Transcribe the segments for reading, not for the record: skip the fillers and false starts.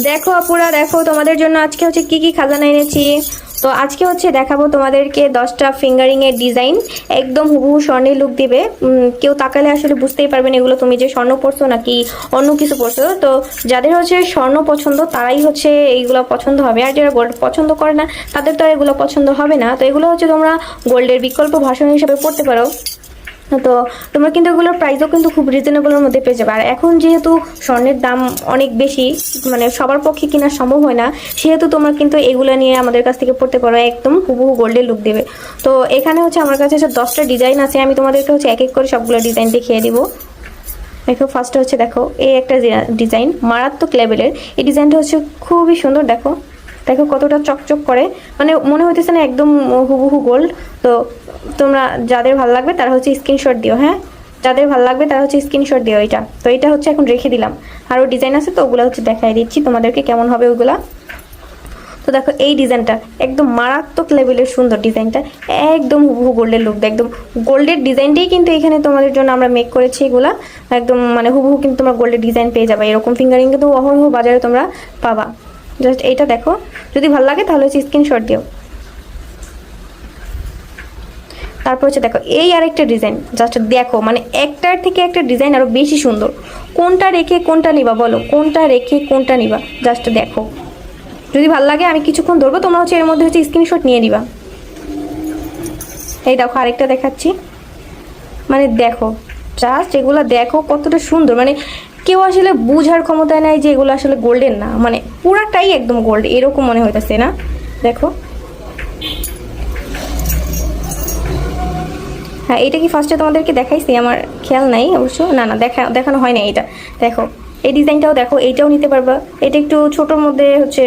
দেখো আপুরা, দেখো তোমাদের জন্য আজকে হচ্ছে কি কি খাজানা এনেছি। তো আজকে হচ্ছে দেখাবো তোমাদেরকে 10টা ফিঙ্গারিং এর ডিজাইন, একদম হুবহু স্বর্ণের লুক দিবে। কেউ তাকালে আসলে বুঝতেই পারবে না এগুলো তুমি যে স্বর্ণ পরছো নাকি অন্য কিছু পরছো। তো যাদের হচ্ছে স্বর্ণ পছন্দ তারাই হচ্ছে এইগুলো পছন্দ হবে, আর যারা গোল্ড পছন্দ করে না তাদের তো আর এগুলো পছন্দ হবে না। তো এগুলো হচ্ছে তোমরা গোল্ডের বিকল্প ভাষণ হিসেবে পড়তে পারো। তো তোমরা কিন্তু এগুলোর প্রাইসও কিন্তু খুব রিজনেবলের মধ্যে পেয়ে যাবে। আর এখন যেহেতু স্বর্ণের দাম অনেক বেশি, মানে সবার পক্ষে কেনা সম্ভব হয় না, সেহেতু তোমরা কিন্তু এগুলো নিয়ে আমাদের কাছ থেকে পড়তে পারো, একদম হুবহু গোল্ডের লুক দেবে। তো এখানে হচ্ছে আমার কাছে হচ্ছে 10টা ডিজাইন আছে, আমি তোমাদেরকে হচ্ছে এক এক করে সবগুলো ডিজাইন দেখিয়ে দিব। দেখো ফার্স্টে হচ্ছে দেখো এই একটা ডিজাইন মারাত্মক লেভেলের, এই ডিজাইনটা হচ্ছে খুবই সুন্দর। দেখো দেখো কতটা চকচক করে, মানে মনে হইতেছে না একদম হুবহু গোল্ড। তো তোমরা যাদের ভালো লাগবে তারা হচ্ছে স্ক্রিনশট দিও। হ্যাঁ, যাদের ভালো লাগবে তারা হচ্ছে স্ক্রিনশট দিও। এটা তো এটা হচ্ছে এখন রেখে দিলাম, আরও ডিজাইন আছে তো ওগুলো হচ্ছে দেখাই দিচ্ছি তোমাদেরকে কেমন হবে ওগুলা। তো দেখো এই ডিজাইনটা একদম মারাত্মক লেভেলের সুন্দর, ডিজাইনটা একদম হুবহু গোল্ডের লুক, একদম গোল্ডের ডিজাইনটাই কিন্তু এখানে তোমাদের জন্য আমরা মেক করেছি। এগুলা একদম মানে হুবহু কিন্তু তোমরা গোল্ডের ডিজাইন পেয়ে যাবে। এরকম ফিঙ্গারিং কিন্তু অহরহ বাজারে তোমরা পাবা। জাস্ট এইটা দেখো, যদি ভালো লাগে তাহলে হচ্ছে স্ক্রিনশট দিও। তারপর হচ্ছে দেখো এই আরেকটা ডিজাইন, জাস্ট দেখো মানে একটার থেকে একটা ডিজাইন আরো বেশি সুন্দর। কোনটা রেখে কোনটা নিবা বলো, কোনটা রেখে কোনটা নিবা, জাস্ট দেখো। যদি ভালো লাগে আমি কিছুক্ষণ ধরবো, তোমরা হচ্ছে এর মধ্যে হচ্ছে স্ক্রিনশট নিয়ে নিবা। এই দেখো আরেকটা দেখাচ্ছি, মানে দেখো জাস্ট এগুলো দেখো কতটা সুন্দর, মানে কেউ আসলে বুঝার ক্ষমতা নাই যে এগুলো আসলে গোল্ডেন না, মানে পুরাটাই একদম গোল্ড এরকম মনে হইতেছে না। দেখো হ্যাঁ, এটা কি ফার্স্টে তোমাদেরকে দেখাইছি আমার খেয়াল নাই অবশ্য, না না দেখানো হয় না। এটা দেখো এই ডিজাইনটাও দেখো, এইটাও নিতে পারবা, এটা একটু ছোটোর মধ্যে হচ্ছে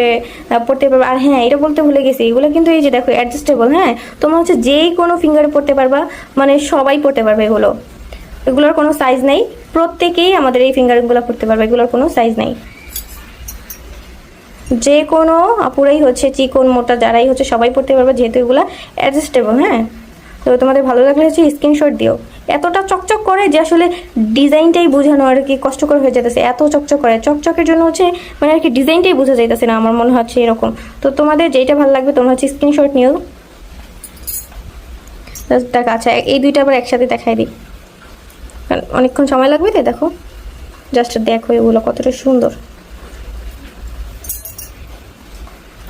পড়তে পারবা। আর হ্যাঁ এটা বলতে ভুলে গেছি, এগুলো কিন্তু এই যে দেখো অ্যাডজাস্টেবল। হ্যাঁ, তোমরা হচ্ছে যেই কোনো ফিঙ্গারে পড়তে পারবা, মানে সবাই পড়তে পারবে এগুলো। এগুলোর কোনো সাইজ নেই, প্রত্যেকেই আমাদের এই ফিঙ্গারগুলো পড়তে পারবে, এগুলোর কোনো সাইজ নেই। যে কোনো আপুরাই হচ্ছে চিকন মোটা যারাই হচ্ছে সবাই পড়তে পারবে, যেহেতু এগুলো অ্যাডজাস্টেবল। হ্যাঁ, তো তোমাদের ভালো লাগলে হচ্ছে স্ক্রিনশট দিও। এতটা চকচক করে যে আসলে ডিজাইনটাই বোঝানো আর কি কষ্টকর হয়ে যেতেছে, এত চকচক করে। চকচকের জন্য হচ্ছে মানে আর কি ডিজাইনটাই বোঝা যাইতেছে না, আমার মনে হচ্ছে এরকম। তো তোমাদের যেটা ভালো লাগবে তোমরা হচ্ছে স্ক্রিনশট নিও। আচ্ছা এই দুইটা আবার একসাথে দেখাই দিই, কারণ অনেকক্ষণ সময় লাগবে। তো দেখো জাস্ট দেখো এগুলো কতটা সুন্দর।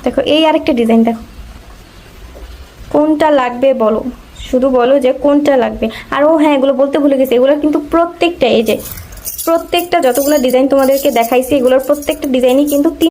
দেখো এই আরেকটা ডিজাইন, দেখো কোনটা লাগবে বলো, শুধু বলো যে কোনটা লাগবে। আর ও হ্যাঁ, এগুলো বলতে ভুলে গেছি, এগুলো কিন্তু প্রত্যেকটা এই যে প্রত্যেকটা যতগুলো ডিজাইন তোমাদেরকে দেখাইছি এগুলোর প্রত্যেকটা ডিজাইনই কিন্তু